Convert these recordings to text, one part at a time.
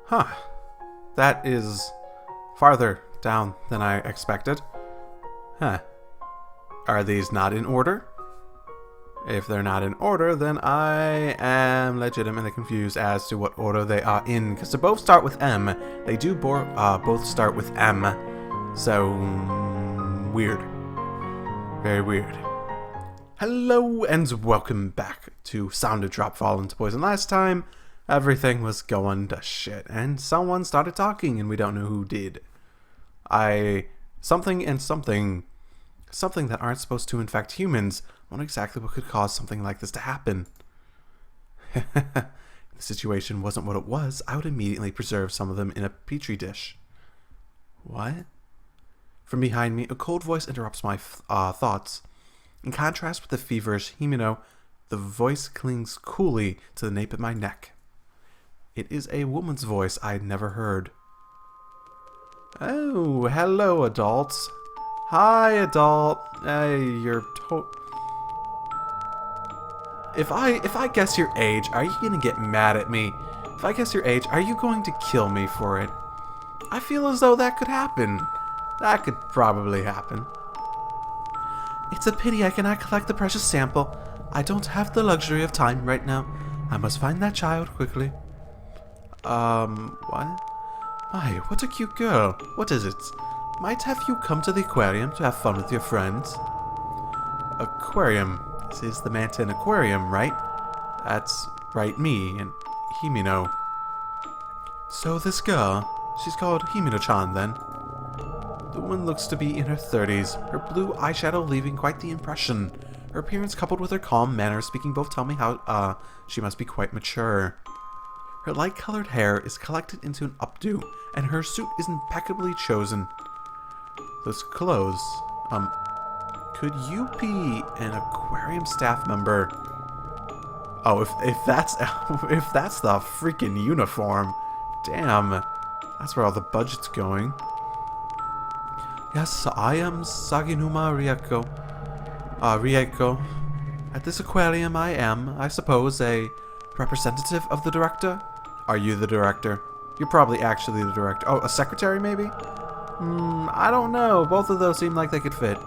Huh. That is farther down than I expected. Huh. Are these not in order? If they're not in order, then I am legitimately confused as to what order they are in, because they both start with M. They do both start with M. So, weird. Very weird. Hello, and welcome back to Sound of Drop Fall into Poison. Last time, everything was going to shit, and someone started talking, and we don't know who did. Something that aren't supposed to infect humans. I wonder exactly what could cause something like this to happen. If the situation wasn't what it was, I would immediately preserve some of them in a petri dish. What? From behind me, a cold voice interrupts my thoughts. In contrast with the feverish Himeno, the voice clings coolly to the nape of my neck. It is a woman's voice I had never heard. Oh, hello, adults. Hi, adult. Hey, you're If I guess your age, are you gonna get mad at me? If I guess your age, are you going to kill me for it? I feel as though that could happen. That could probably happen. It's a pity I cannot collect the precious sample. I don't have the luxury of time right now. I must find that child quickly. What? My, what a cute girl. What is it? Might have you come to the aquarium to have fun with your friends? Aquarium. This is the Manton Aquarium, right? That's right, me and Himeno. So this girl, she's called Himeno-chan then. The woman looks to be in her 30s, her blue eyeshadow leaving quite the impression. Her appearance coupled with her calm manner speaking both tell me how, she must be quite mature. Her light-colored hair is collected into an updo, and her suit is impeccably chosen. Those clothes, could you be an aquarium staff member? Oh, if that's the freaking uniform, damn, that's where all the budget's going. Yes, I am Saginuma Rieko. At this aquarium I am, I suppose, a representative of the director? Are you the director? You're probably actually the director. Oh, a secretary maybe? I don't know. Both of those seem like they could fit.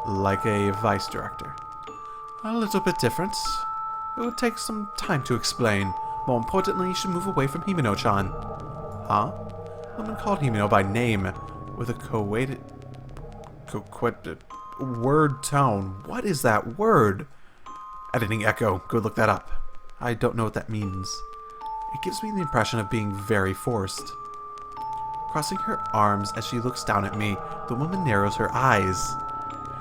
Like a vice director. A little bit different. It would take some time to explain. More importantly, you should move away from Himeno-chan. Huh? A woman called Himeno by name, with a word tone. What is that word? Editing echo. Go look that up. I don't know what that means. It gives me the impression of being very forced. Crossing her arms as she looks down at me, the woman narrows her eyes.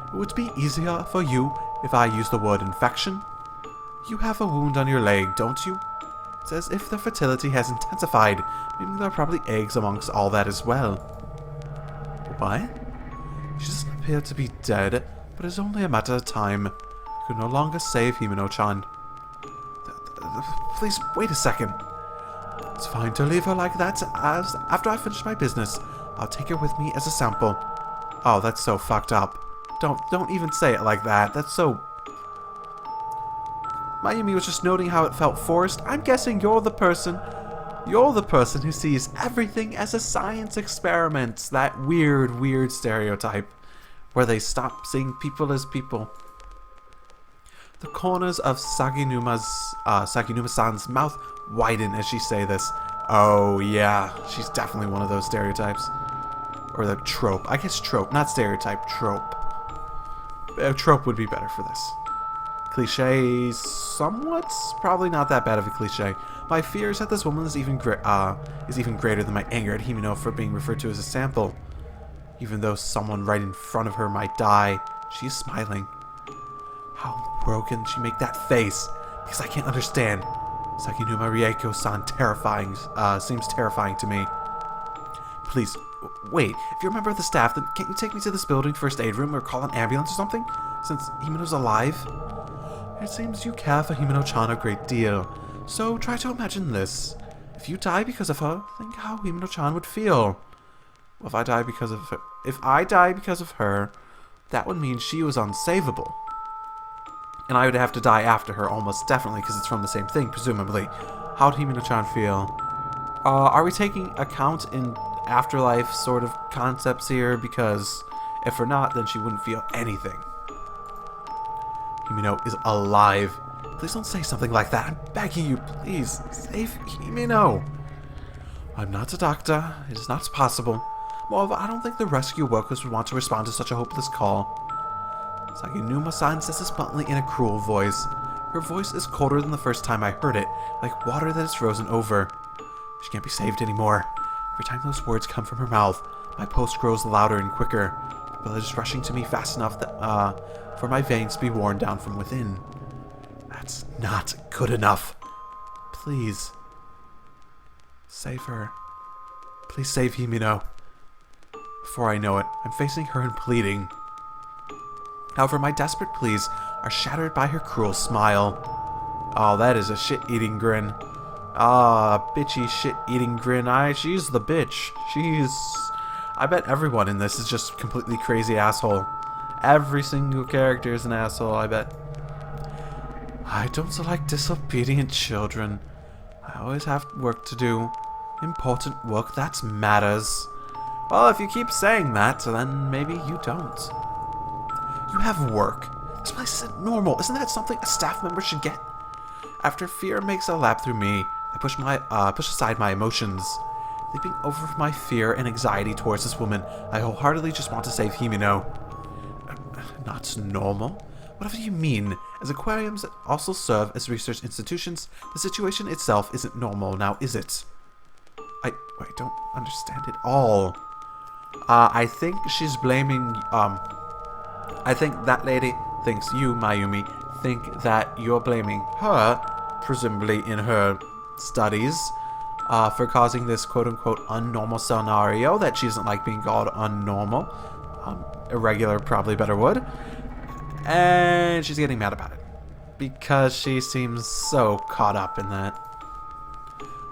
It would be easier for you if I used the word infection. You have a wound on your leg, don't you? It's as if the fertility has intensified, meaning there are probably eggs amongst all that as well. What? She doesn't appear to be dead, but it's only a matter of time. I could no longer save Himeno-chan. Please, wait a second. It's fine to leave her like that, as after I finish my business, I'll take her with me as a sample. Oh, that's so fucked up. Don't even say it like that. That's so... Mayumi was just noting how it felt forced. I'm guessing you're the person who sees everything as a science experiment. That weird stereotype where they stop seeing people as people. The corners of Saginuma-san's mouth widen as she say this. Oh yeah, she's definitely one of those stereotypes. Or the trope. I guess trope, not stereotype, trope. Trope would be better for this. Cliche somewhat? Probably not that bad of a cliche. My fear is that this woman is even greater than my anger at Himeno for being referred to as a sample. Even though someone right in front of her might die, she is smiling. How broken she make that face? Because I can't understand. Saginuma Rieko-san seems terrifying to me. Please, wait, if you're a member of the staff, then can't you take me to this building first aid room or call an ambulance or something? Since Himeno's alive? It seems you care for Himeno-chan a great deal. So try to imagine this. If you die because of her, think how Himeno-chan would feel. Well, if I die because of her, that would mean she was unsavable. And I would have to die after her, almost definitely, because it's from the same thing, presumably. How'd Himino-chan feel? Are we taking account in afterlife sort of concepts here? Because if we're not, then she wouldn't feel anything. Himino is alive. Please don't say something like that. I'm begging you, please. Save Himino. I'm not a doctor. It is not possible. Moreover, I don't think the rescue workers would want to respond to such a hopeless call. Saginuma-san says this bluntly in a cruel voice. Her voice is colder than the first time I heard it, like water that is frozen over. She can't be saved anymore. Every time those words come from her mouth, my pulse grows louder and quicker. The blood is rushing to me fast enough that, for my veins to be worn down from within. That's not good enough. Please. Save her. Please save Himino. Before I know it, I'm facing her and pleading. However, my desperate pleas are shattered by her cruel smile. Oh, that is a shit-eating grin. Bitchy shit-eating grin. She's the bitch. I bet everyone in this is just completely crazy asshole. Every single character is an asshole, I bet. I don't like disobedient children. I always have work to do. Important work that matters. Well, if you keep saying that, then maybe you don't. You have work. This place isn't normal. Isn't that something a staff member should get? After fear makes a lap through me, I push aside my emotions. Leaping over my fear and anxiety towards this woman, I wholeheartedly just want to save Himino. Not normal? Whatever you mean. As aquariums that also serve as research institutions, the situation itself isn't normal, now is it? I don't understand it all. I think she's blaming, I think that lady thinks you, Mayumi, think that you're blaming her, presumably in her studies, for causing this quote-unquote unnormal scenario that she doesn't like being called unnormal. Irregular, probably better word. And she's getting mad about it. Because she seems so caught up in that.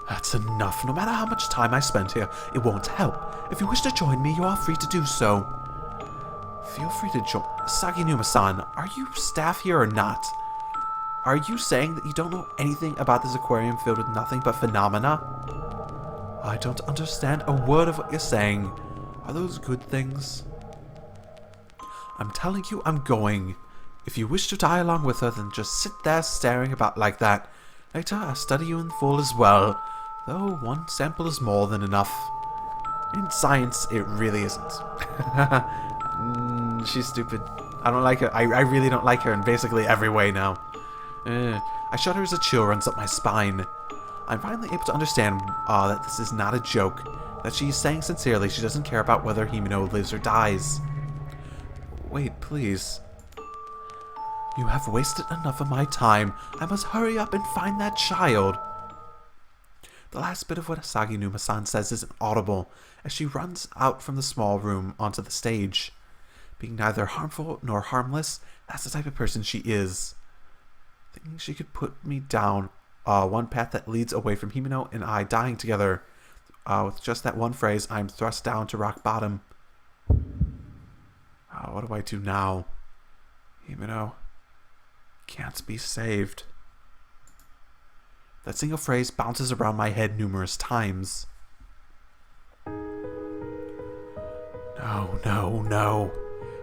That's enough. No matter how much time I spend here, it won't help. If you wish to join me, you are free to do so. Feel free to join. Saginuma-san, are you staff here or not? Are you saying that you don't know anything about this aquarium filled with nothing but phenomena? I don't understand a word of what you're saying. Are those good things? I'm telling you I'm going. If you wish to die along with her, then just sit there staring about like that. Later, I'll study you in full as well. Though one sample is more than enough. In science, it really isn't. She's stupid. I don't like her. I really don't like her in basically every way now. I shudder as a chill runs up my spine. I'm finally able to understand that this is not a joke. That she's saying sincerely she doesn't care about whether Himino lives or dies. Wait, please. You have wasted enough of my time. I must hurry up and find that child. The last bit of what Saginuma-san says isn't audible as she runs out from the small room onto the stage. Being neither harmful nor harmless, that's the type of person she is. Thinking she could put me down one path that leads away from Himino and I dying together. With just that one phrase, I'm thrust down to rock bottom. What do I do now? Himino can't be saved. That single phrase bounces around my head numerous times. No.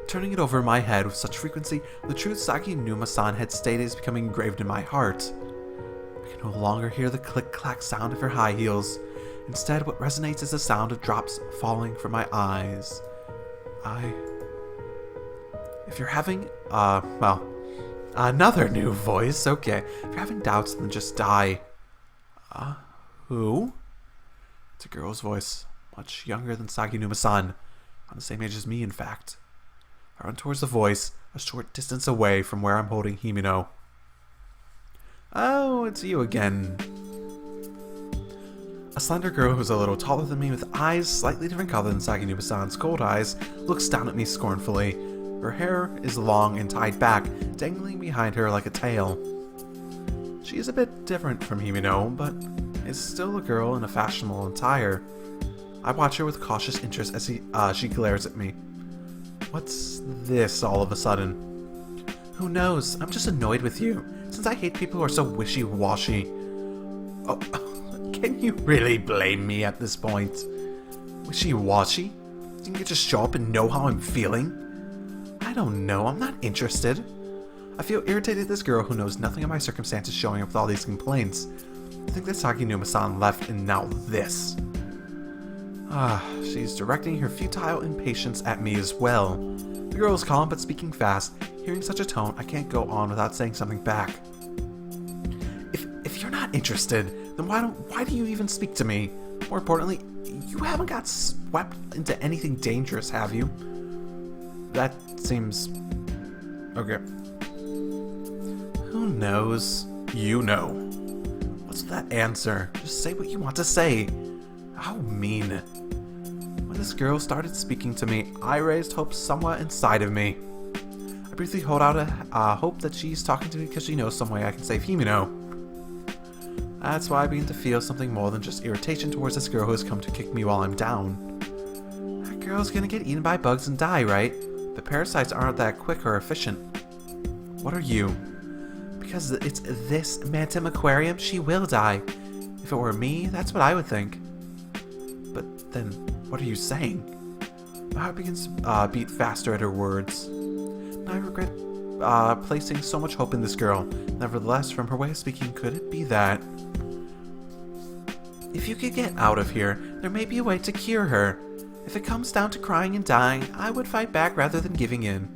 Turning it over in my head with such frequency, the truth Saginuma-san had stated is becoming engraved in my heart. I can no longer hear the click-clack sound of her high heels. Instead, what resonates is the sound of drops falling from my eyes. If you're having, another new voice, okay. If you're having doubts, then just die. Who? It's a girl's voice, much younger than Saginuma-san. On the same age as me, in fact. I run towards the voice, a short distance away from where I'm holding Himino. Oh, it's you again. A slender girl who's a little taller than me with eyes slightly different color than Saginuma-san's cold eyes looks down at me scornfully. Her hair is long and tied back, dangling behind her like a tail. She is a bit different from Himino, but is still a girl in a fashionable attire. I watch her with cautious interest as she glares at me. What's this all of a sudden? Who knows? I'm just annoyed with you, since I hate people who are so wishy-washy. Oh, can you really blame me at this point? Wishy-washy? Didn't you just show up and know how I'm feeling? I don't know, I'm not interested. I feel irritated at this girl who knows nothing of my circumstances showing up with all these complaints. I think that Sakinuma-san left and now this. She's directing her futile impatience at me as well. The girl is calm but speaking fast. Hearing such a tone, I can't go on without saying something back. If you're not interested, then why do you even speak to me? More importantly, you haven't got swept into anything dangerous, have you? That seems... okay. Who knows? You know. What's that answer? Just say what you want to say. How mean. When this girl started speaking to me, I raised hope somewhat inside of me. I briefly hold out a hope that she's talking to me because she knows some way I can save Himeno. That's why I begin to feel something more than just irritation towards this girl who has come to kick me while I'm down. That girl's gonna get eaten by bugs and die, right? But parasites aren't that quick or efficient. What are you? Because it's this Mantim aquarium, she will die. If it were me, that's what I would think. But then, what are you saying? My heart begins to beat faster at her words. And I regret placing so much hope in this girl. Nevertheless, from her way of speaking, could it be that... If you could get out of here, there may be a way to cure her. If it comes down to crying and dying, I would fight back rather than giving in.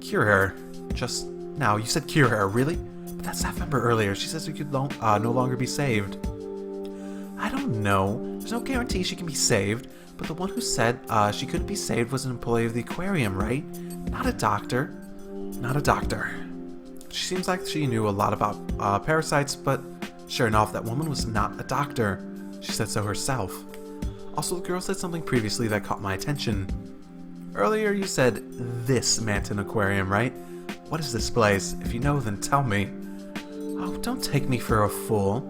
Cure her? Just now, you said cure her, really? But that's half member earlier. She says we could no longer be saved. I don't know. There's no guarantee she can be saved, but the one who said she couldn't be saved was an employee of the aquarium, right? Not a doctor. Not a doctor. She seems like she knew a lot about parasites, but sure enough, that woman was not a doctor. She said so herself. Also, the girl said something previously that caught my attention. Earlier you said this Mantim aquarium, right? What is this place? If you know, then tell me. Oh, don't take me for a fool.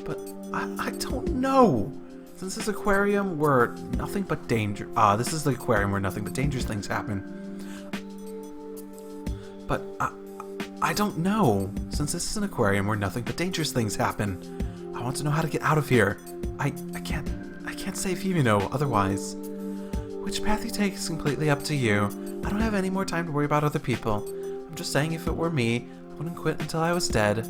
But I don't know. Since this aquarium where nothing but danger... this is the aquarium where nothing but dangerous things happen. But I don't know. Since this is an aquarium where nothing but dangerous things happen. I want to know how to get out of here. I can't save Himeno otherwise. Which path you take is completely up to you. I don't have any more time to worry about other people. I'm just saying if it were me, I wouldn't quit until I was dead.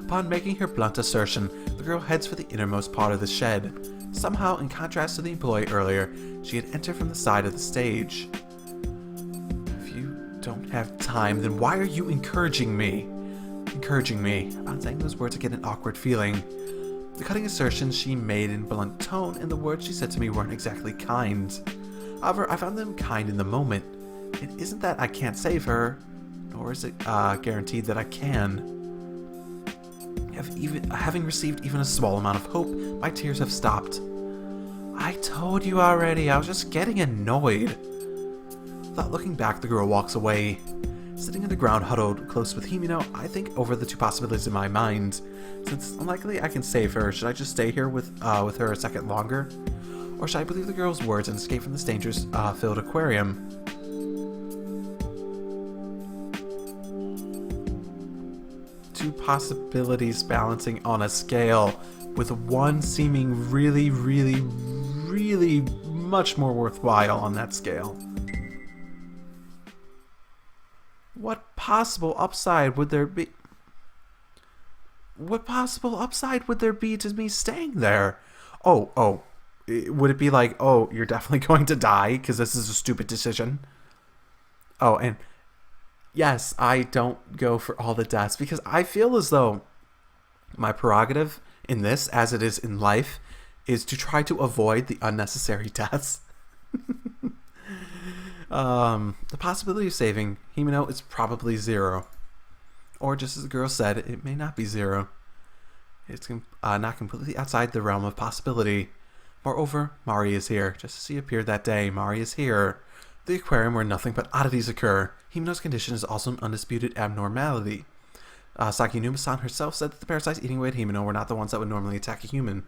Upon making her blunt assertion, the girl heads for the innermost part of the shed. Somehow, in contrast to the employee earlier, she had entered from the side of the stage. If you don't have time, then why are you encouraging me? Encouraging me. I'm saying those words to get an awkward feeling. The cutting assertions she made in blunt tone and the words she said to me weren't exactly kind. However, I found them kind in the moment. It isn't that I can't save her, nor is it guaranteed that I can. Having received even a small amount of hope, my tears have stopped. I told you already, I was just getting annoyed. Without looking back, the girl walks away. Sitting on the ground huddled close with Himeno, I think over the two possibilities in my mind. Since it's unlikely I can save her, should I just stay here with her a second longer? Or should I believe the girl's words and escape from this dangerous filled aquarium? Two possibilities balancing on a scale, with one seeming really, really, really much more worthwhile on that scale. What possible upside would there be? What possible upside would there be to me staying there? Oh, would it be like, oh, you're definitely going to die because this is a stupid decision? Oh, and yes, I don't go for all the deaths because I feel as though my prerogative in this, as it is in life, is to try to avoid the unnecessary deaths. The possibility of saving Himeno is probably 0. Or just as the girl said, it may not be 0. It's not completely outside the realm of possibility. Moreover, Mari is here. Just as he appeared that day, Mari is here. The aquarium where nothing but oddities occur. Himeno's condition is also an undisputed abnormality. Sakinuma-san herself said that the parasites eating away at Himeno were not the ones that would normally attack a human.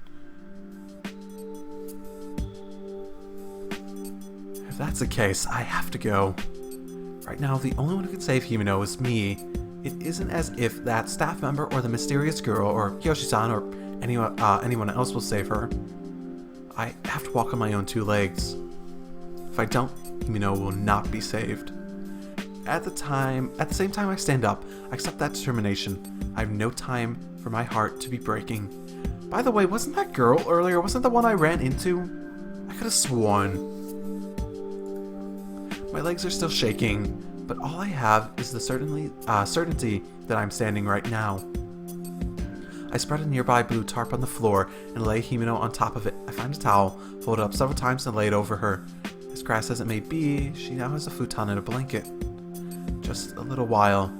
If that's the case, I have to go. Right now, the only one who can save Himeno is me. It isn't as if that staff member or the mysterious girl or Yoshi-san or anyone else will save her. I have to walk on my own 2 legs. If I don't, Himeno will not be saved. At the same time I stand up, I accept that determination. I have no time for my heart to be breaking. By the way, wasn't that girl earlier? Wasn't the one I ran into? I could have sworn. My legs are still shaking, but all I have is the certainty that I'm standing right now. I spread a nearby blue tarp on the floor and lay Himeno on top of it. I find a towel, fold it up several times and lay it over her. As crass as it may be, she now has a futon and a blanket. Just a little while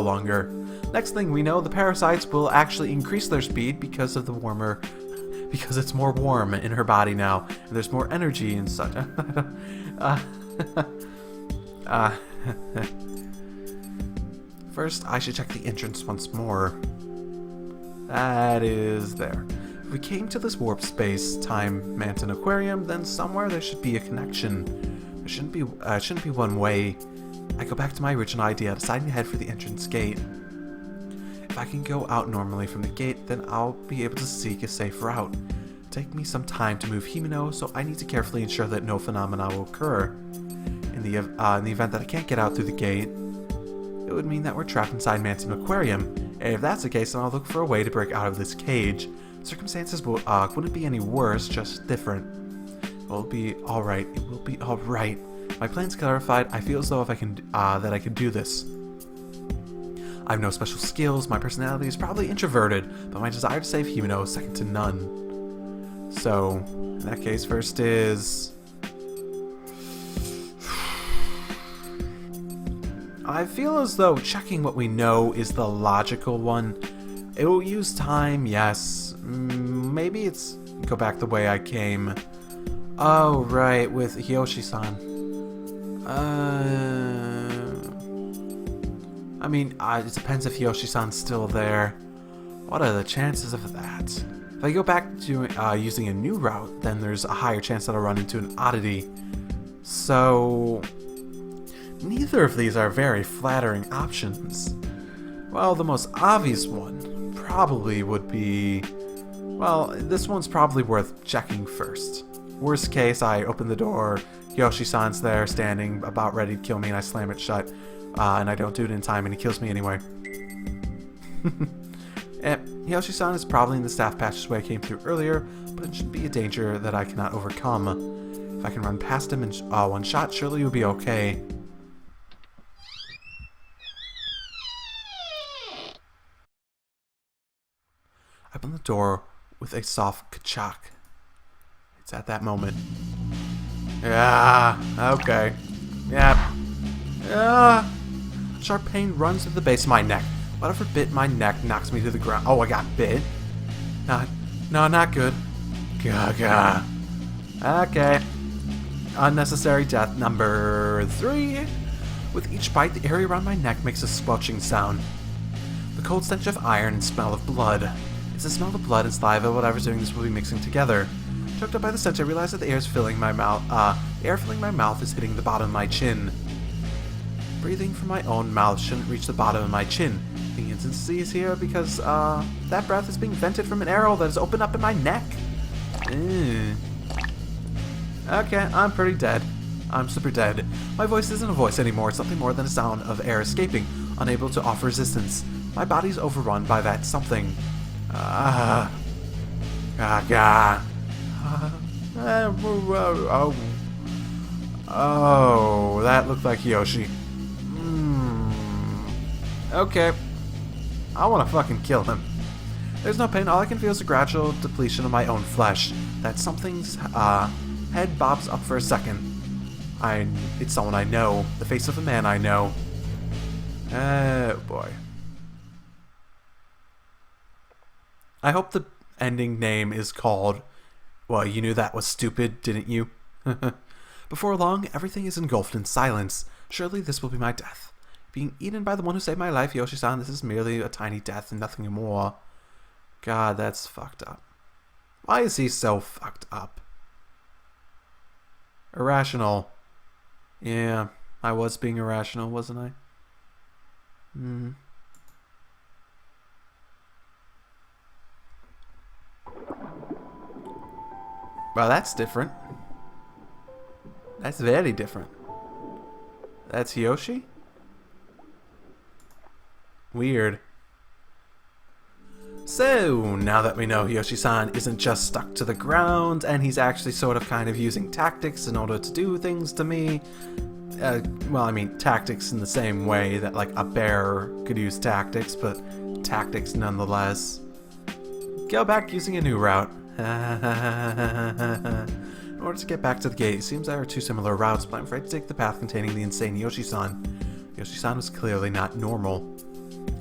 longer. Next thing we know, the parasites will actually increase their speed because it's more warm in her body now, and there's more energy and such. First, I should check the entrance once more. That is there. If we came to this warp space-time Manton aquarium, then somewhere there should be a connection. There shouldn't be one way. I go back to my original idea, deciding to head for the entrance gate. If I can go out normally from the gate, then I'll be able to seek a safe route. It'll take me some time to move Himeno, so I need to carefully ensure that no phenomena will occur. In the event that I can't get out through the gate, it would mean that we're trapped inside Manton Aquarium. And if that's the case, then I'll look for a way to break out of this cage. Circumstances wouldn't be any worse, just different. It'll be alright. It will be alright. My plan's clarified. I feel as though if I can I can do this. I have no special skills. My personality is probably introverted, but my desire to save Himeno is second to none. So, in that case, first is... I feel as though checking what we know is the logical one. It will use time, yes. Maybe it's go back the way I came. Oh, right, with Yoshi-san. I mean, it depends if Yoshi-san's still there. What are the chances of that? If I go back to using a new route, then there's a higher chance that I'll run into an oddity. So... neither of these are very flattering options. Well, the most obvious one probably would be... well, this one's probably worth checking first. Worst case, I open the door, Yoshi-san's there, standing, about ready to kill me, and I slam it shut. And I don't do it in time, and he kills me anyway. Yoshi-san is probably in the staff passageway I came through earlier, but it should be a danger that I cannot overcome. If I can run past him in one shot, surely you'll be okay. I open the door with a soft ka-chak. It's at that moment. Yeah, okay. Yep. Yeah. Sharp pain runs to the base of my neck. Whatever bit my neck knocks me to the ground. Oh, I got bit. Not good. Gaga. Okay. Unnecessary death number 3. With each bite, the area around my neck makes a squelching sound. The cold stench of iron and smell of blood. It's the smell of blood and saliva, whatever's doing this will be mixing together. Choked up by the stench, I realize that the air filling my mouth is hitting the bottom of my chin. Breathing from my own mouth shouldn't reach the bottom of my chin. The inconsistency is here because that breath is being vented from an arrow that is opened up in my neck. Okay, I'm pretty dead. I'm super dead. My voice isn't a voice anymore, it's something more than a sound of air escaping, unable to offer resistance. My body's overrun by that something. Oh, that looked like Yoshi. Okay. I want to fucking kill him. There's no pain. All I can feel is a gradual depletion of my own flesh. That something's head bobs up for a second. It's someone I know. The face of a man I know. Oh boy. I hope the ending name is called... well, you knew that was stupid, didn't you? Before long, everything is engulfed in silence. Surely this will be my death. Being eaten by the one who saved my life, Yoshi-san, this is merely a tiny death and nothing more. God, that's fucked up. Why is he so fucked up? Irrational. Yeah, I was being irrational, wasn't I? Hmm. Well, that's different. That's very different. That's Yoshi? Weird. So, now that we know Yoshi-san isn't just stuck to the ground, and he's actually sort of kind of using tactics in order to do things to me, well, I mean, tactics in the same way that, like, a bear could use tactics, but tactics nonetheless. Go back using a new route. In order to get back to the gate, it seems there are two similar routes, but I'm afraid to take the path containing the insane Yoshi-san. Yoshi-san was clearly not normal.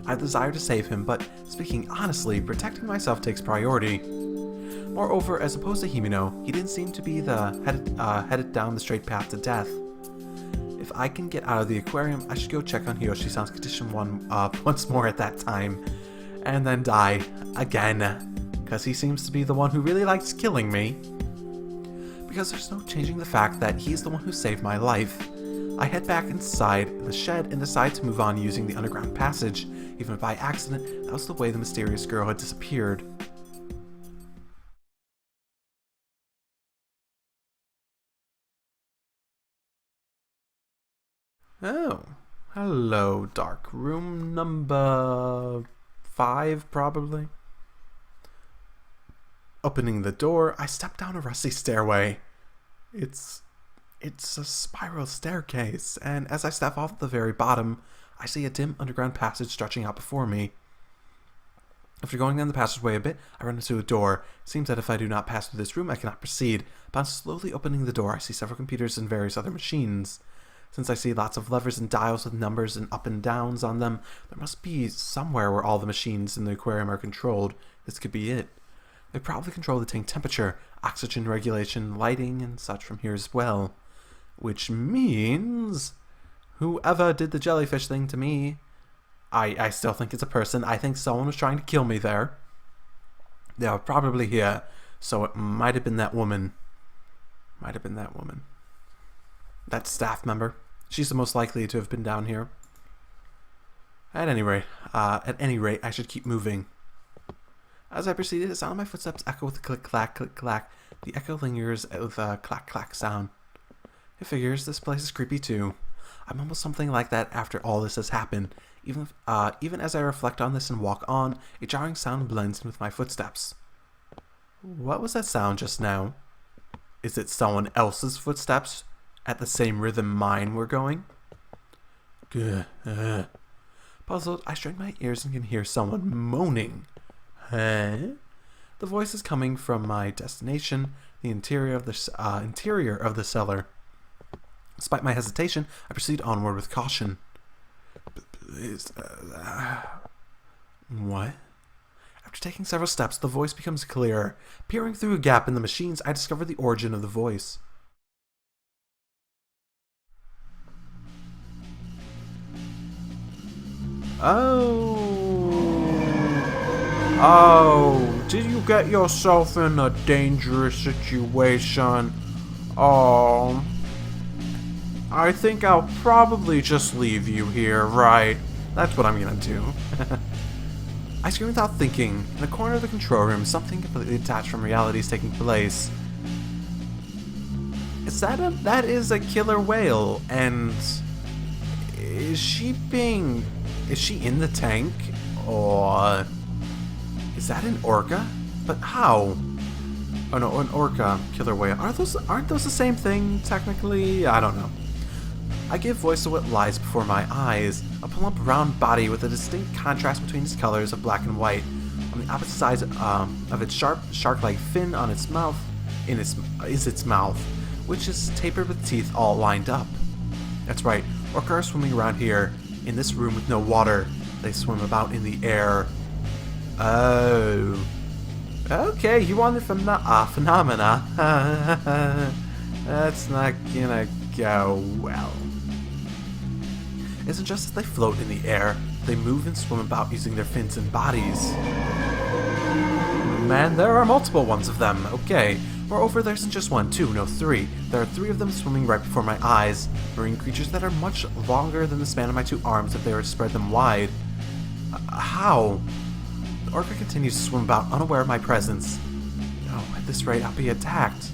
I desire to save him, but speaking honestly, protecting myself takes priority. Moreover, as opposed to Himeno, he didn't seem to be headed down the straight path to death. If I can get out of the aquarium, I should go check on Hiyoshi-san's condition once more at that time, and then die again, because he seems to be the one who really likes killing me. Because there's no changing the fact that he's the one who saved my life. I head back inside the shed and decide to move on using the underground passage. Even if by accident, that was the way the mysterious girl had disappeared. Oh, hello, dark room number 5, probably. Opening the door, I step down a rusty stairway. It's a spiral staircase, and as I step off the very bottom, I see a dim underground passage stretching out before me. After going down the passageway a bit, I run into a door. It seems that if I do not pass through this room, I cannot proceed. Upon slowly opening the door, I see several computers and various other machines. Since I see lots of levers and dials with numbers and up and downs on them, there must be somewhere where all the machines in the aquarium are controlled. This could be it. They probably control the tank temperature, oxygen regulation, lighting, and such from here as well. Which means whoever did the jellyfish thing to me, I still think it's a person. I think someone was trying to kill me there. They were probably here, so it might have been that woman. That staff member. She's the most likely to have been down here. At any rate, I should keep moving. As I proceeded, the sound of my footsteps echo with a click-clack, click-clack. The echo lingers with a clack-clack sound. It figures this place is creepy too. I'm almost something like that after all this has happened. Even as I reflect on this and walk on, a jarring sound blends in with my footsteps. What was that sound just now? Is it someone else's footsteps at the same rhythm mine were going? Puzzled, I strain my ears and can hear someone moaning. Huh? The voice is coming from my destination, the interior of the cellar. Despite my hesitation, I proceed onward with caution. What? After taking several steps, the voice becomes clearer. Peering through a gap in the machines, I discover the origin of the voice. Oh, did you get yourself in a dangerous situation? Oh, I think I'll probably just leave you here, right? That's what I'm gonna do. I scream without thinking. In the corner of the control room, something completely detached from reality is taking place. That is a killer whale, and is she in the tank, or is that an orca? But how? Oh no, an orca, killer whale. Aren't those the same thing technically? I don't know. I give voice to what lies before my eyes, a plump round body with a distinct contrast between its colors of black and white. On the opposite sides of its sharp, shark-like fin on its mouth is its mouth, which is tapered with teeth all lined up. That's right, orca are swimming around here, in this room with no water. They swim about in the air. Oh. Okay, you want the phenomena. That's not gonna go well. Isn't just that they float in the air, they move and swim about using their fins and bodies. Man, there are multiple ones of them. Okay, Moreover, there isn't just one, two, no, three. There are three of them swimming right before my eyes. Marine creatures that are much longer than the span of my two arms if they were to spread them wide. How? The orca continues to swim about, unaware of my presence. No, at this rate, I'll be attacked.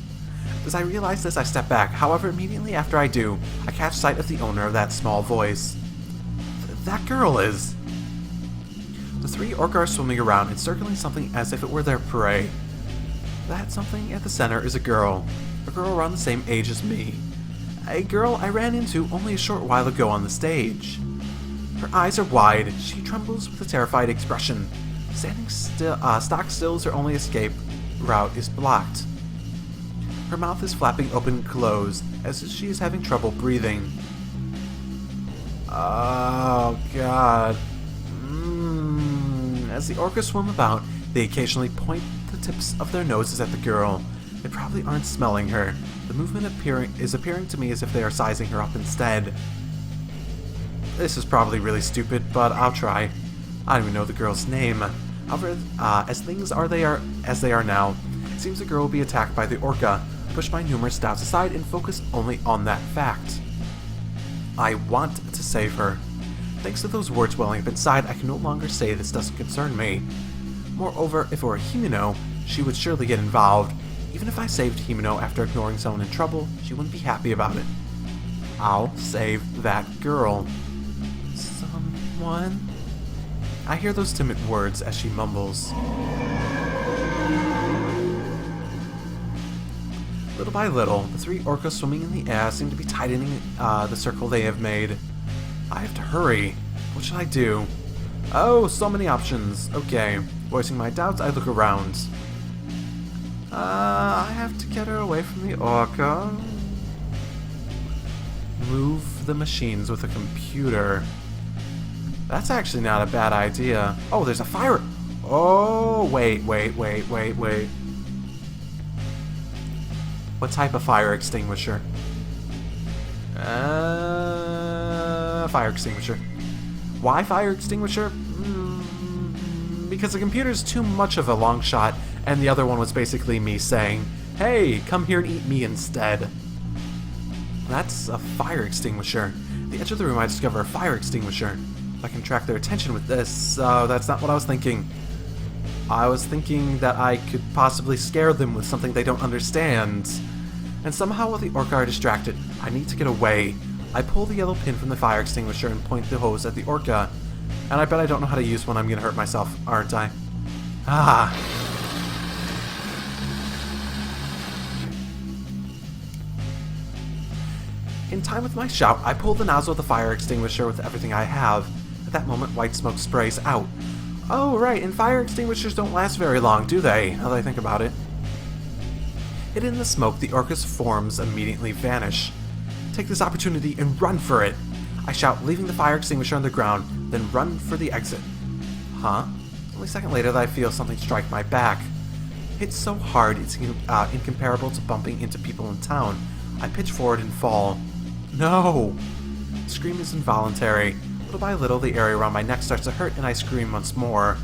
As I realize this, I step back. However, immediately after I do, I catch sight of the owner of that small voice. That girl is... The three orca are swimming around, encircling something as if it were their prey. That something at the center is a girl around the same age as me. A girl I ran into only a short while ago on the stage. Her eyes are wide, she trembles with a terrified expression. Standing still, stock still as her only escape route is blocked. Her mouth is flapping open and closed, as if she is having trouble breathing. Oh, God. As the orcas swim about, they occasionally point the tips of their noses at the girl. They probably aren't smelling her. The movement is appearing to me as if they are sizing her up instead. This is probably really stupid, but I'll try. I don't even know the girl's name. However, as things are as they are now, it seems the girl will be attacked by the orca. Push my numerous doubts aside and focus only on that fact. I want to save her. Thanks to those words welling up inside, I can no longer say this doesn't concern me. Moreover, if it were Himeno, she would surely get involved. Even if I saved Himeno after ignoring someone in trouble, she wouldn't be happy about it. I'll save that girl. Someone? I hear those timid words as she mumbles. Little by little, the three orcas swimming in the air seem to be tightening the circle they have made. I have to hurry. What should I do? Oh, so many options. Okay. Voicing my doubts, I look around. I have to get her away from the orca. Move the machines with a computer. That's actually not a bad idea. Oh, there's a fire. Oh, wait. What type of fire extinguisher? Fire extinguisher. Why fire extinguisher? Because the computer's too much of a long shot, and the other one was basically me saying, hey, come here and eat me instead. That's a fire extinguisher. At the edge of the room, I discover a fire extinguisher. If I can track their attention with this, that's not what I was thinking. I was thinking that I could possibly scare them with something they don't understand. And somehow the orca are distracted. I need to get away. I pull the yellow pin from the fire extinguisher and point the hose at the orca. And I bet I don't know how to use one. I'm gonna hurt myself, aren't I? Ah. In time with my shout, I pull the nozzle of the fire extinguisher with everything I have. At that moment, white smoke sprays out. Oh, right, and fire extinguishers don't last very long, do they? Now that I think about it. Hidden in the smoke, the orca's forms immediately vanish. Take this opportunity and run for it. I shout, leaving the fire extinguisher on the ground, then run for the exit. Huh? Only a second later that I feel something strike my back. It's so hard, it's incomparable to bumping into people in town. I pitch forward and fall. No! The scream is involuntary. Little by little, the area around my neck starts to hurt and I scream once more.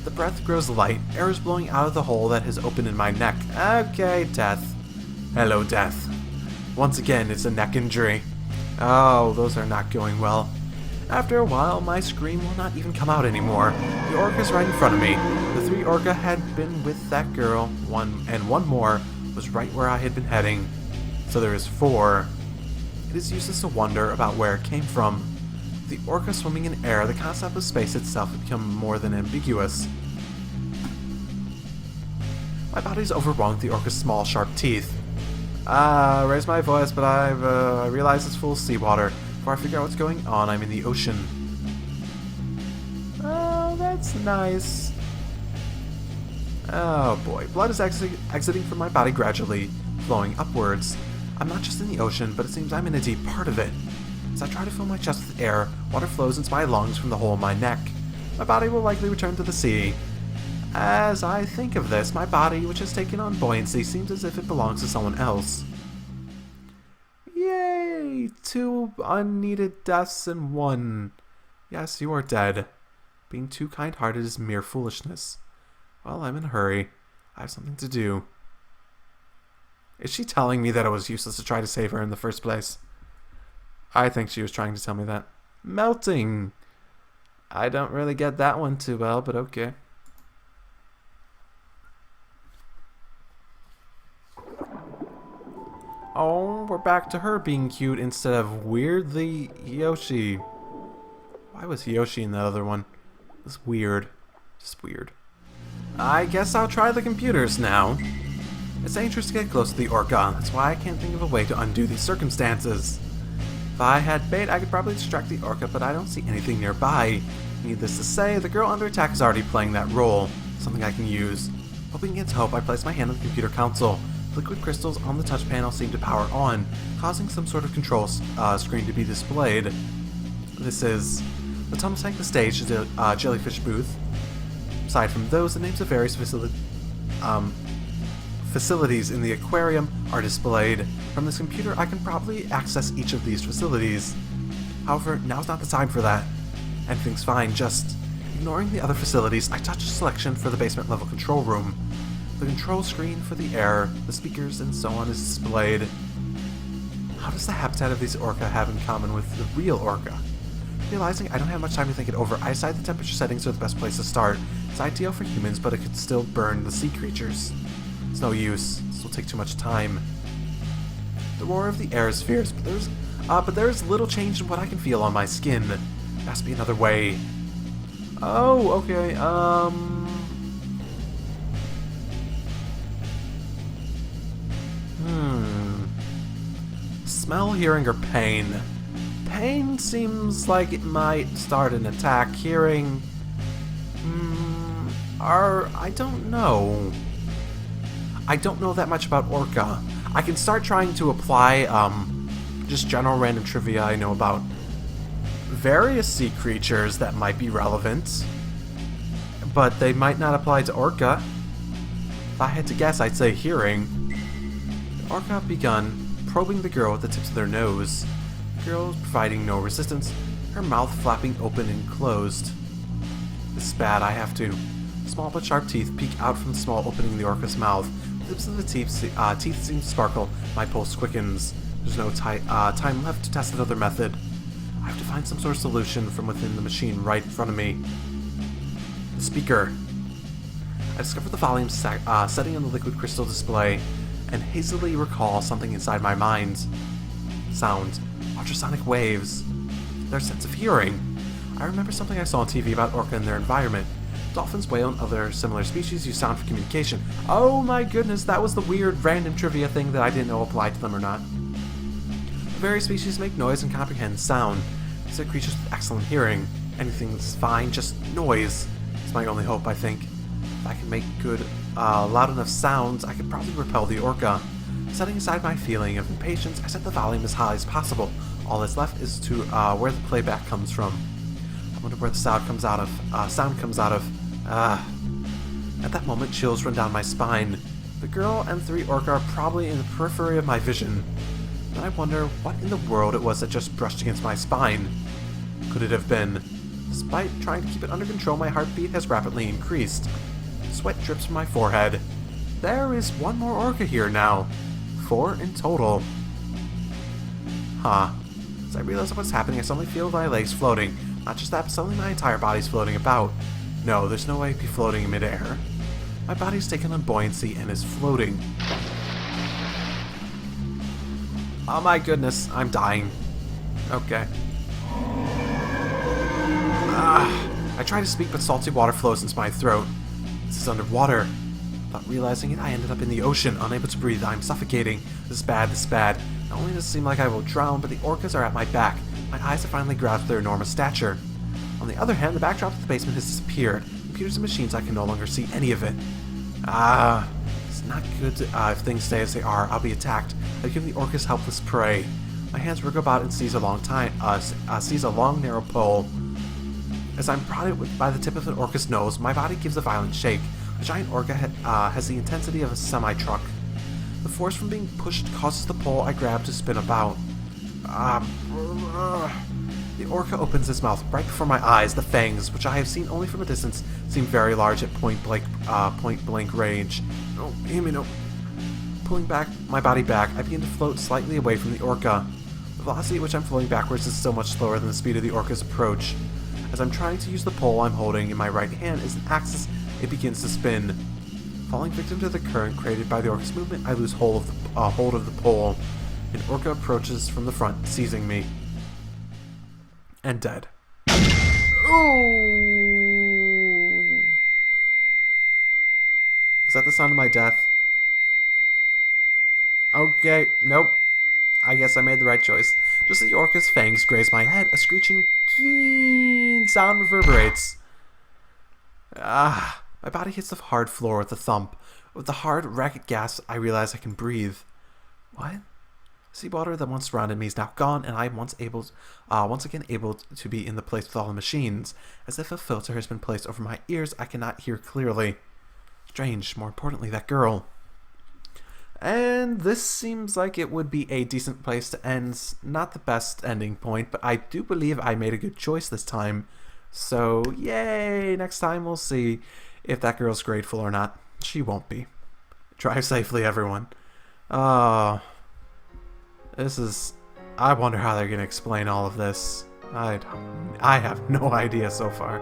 The breath grows light, air is blowing out of the hole that has opened in my neck. Okay, death. Hello, death. Once again, it's a neck injury. Oh, those are not going well. After a while, my scream will not even come out anymore. The orca's right in front of me. The three orca had been with that girl, one more was right where I had been heading. So there is 4. It is useless to wonder about where it came from. The orca swimming in air, the concept of space itself had become more than ambiguous. My body's overwhelmed with the orca's small, sharp teeth. Raise my voice, but I realize it's full of seawater. Before I figure out what's going on, I'm in the ocean. Oh, that's nice. Oh boy, blood is exiting from my body gradually, flowing upwards. I'm not just in the ocean, but it seems I'm in a deep part of it. As I try to fill my chest with air, water flows into my lungs from the hole in my neck. My body will likely return to the sea. As I think of this, my body, which has taken on buoyancy, seems as if it belongs to someone else. Yay! 2 unneeded deaths in 1. Yes, you are dead. Being too kind-hearted is mere foolishness. Well, I'm in a hurry. I have something to do. Is she telling me that it was useless to try to save her in the first place? I think she was trying to tell me that. Melting! I don't really get that one too well, but okay. Oh, we're back to her being cute instead of weirdly Yoshi. Why was Yoshi in that other one? It's weird. Just weird. I guess I'll try the computers now. It's dangerous to get close to the Orca. That's why I can't think of a way to undo these circumstances. If I had bait, I could probably distract the Orca, but I don't see anything nearby. Needless to say, the girl under attack is already playing that role. Something I can use. Hoping against hope, I place my hand on the computer console. Liquid crystals on the touch panel seem to power on, causing some sort of control screen to be displayed. This is the tunnel tank, the stage, the jellyfish booth. Aside from those, the names of various facilities in the aquarium are displayed. From this computer, I can probably access each of these facilities. However, now's not the time for that. Everything's fine, just ignoring the other facilities, I touch a selection for the basement level control room. The control screen for the air, the speakers, and so on is displayed. How does the habitat of these orca have in common with the real orca? Realizing I don't have much time to think it over, I decide the temperature settings are the best place to start. It's ideal for humans, but it could still burn the sea creatures. It's no use. This will take too much time. The roar of the air is fierce, but there's little change in what I can feel on my skin. There has to be another way. Oh, okay, Smell, hearing, or pain? Pain seems like it might start an attack. Hearing... I don't know. I don't know that much about orca. I can start trying to apply, just general random trivia I know about various sea creatures that might be relevant, but they might not apply to orca. If I had to guess, I'd say hearing. The orca have begun probing the girl with the tips of their nose. The girl is providing no resistance, her mouth flapping open and closed. This is bad, I have to. Small but sharp teeth peek out from the small opening in the orca's mouth. The tips of the teeth seem to sparkle. My pulse quickens. There's no time left to test another method. I have to find some sort of solution from within the machine right in front of me. The speaker. I discover the volume setting on the liquid crystal display, and hazily recall something inside my mind. Sound. Ultrasonic waves. Their sense of hearing. I remember something I saw on TV about orca and their environment. Dolphins, whale, and other similar species use sound for communication. Oh my goodness, that was the weird random trivia thing that I didn't know applied to them or not. Various species make noise and comprehend sound. These are creatures with excellent hearing. Anything's fine, just noise. It's my only hope, I think. If I can make good, loud enough sounds, I could probably repel the orca. Setting aside my feeling of impatience, I set the volume as high as possible. All that's left is to where the playback comes from. I wonder where the sound comes out of. At that moment, chills run down my spine. The girl and 3 orca are probably in the periphery of my vision. Then I wonder what in the world it was that just brushed against my spine. Could it have been? Despite trying to keep it under control, my heartbeat has rapidly increased. Sweat drips from my forehead. There is one more orca here now. 4 in total. As I realize what's happening, I suddenly feel my legs floating. Not just that, but suddenly my entire body's floating about. No, there's no way to be floating in midair. My body's taken on buoyancy and is floating. Oh my goodness, I'm dying. Okay. I try to speak, but salty water flows into my throat. This is underwater. Without realizing it, I ended up in the ocean, unable to breathe. I'm suffocating. This is bad, this is bad. Not only does it seem like I will drown, but the orcas are at my back. My eyes have finally grasped their enormous stature. On the other hand, the backdrop of the basement has disappeared. Computers and machines, I can no longer see any of it. It's not good if things stay as they are. I'll be attacked. I become the orca's helpless prey. My hands wriggle about and seize a long, narrow pole. As I'm prodded by the tip of an orca's nose, my body gives a violent shake. The giant orca has the intensity of a semi-truck. The force from being pushed causes the pole I grab to spin about. The orca opens its mouth right before my eyes. The fangs, which I have seen only from a distance, seem very large at point blank range. No, Amy, no. pulling my body back, I begin to float slightly away from the orca. The velocity at which I'm floating backwards is so much slower than the speed of the orca's approach. As I'm trying to use the pole I'm holding in my right hand as an axis, it begins to spin. Falling victim to the current created by the orca's movement, I lose hold of the pole. An orca approaches from the front, seizing me. And dead. Ooh! Is that the sound of my death? Okay, nope. I guess I made the right choice. Just as the orca's fangs graze my head, a screeching, keen sound reverberates. My body hits the hard floor with a thump. With the hard, ragged gas, I realize I can breathe. What? Seawater that once surrounded me is now gone, and I am once again able to be in the place with all the machines. As if a filter has been placed over my ears, I cannot hear clearly. Strange, more importantly, that girl. And this seems like it would be a decent place to end. Not the best ending point, but I do believe I made a good choice this time. So, yay! Next time we'll see if that girl's grateful or not. She won't be. Drive safely, everyone. This is... I wonder how they're going to explain all of this. I have no idea so far.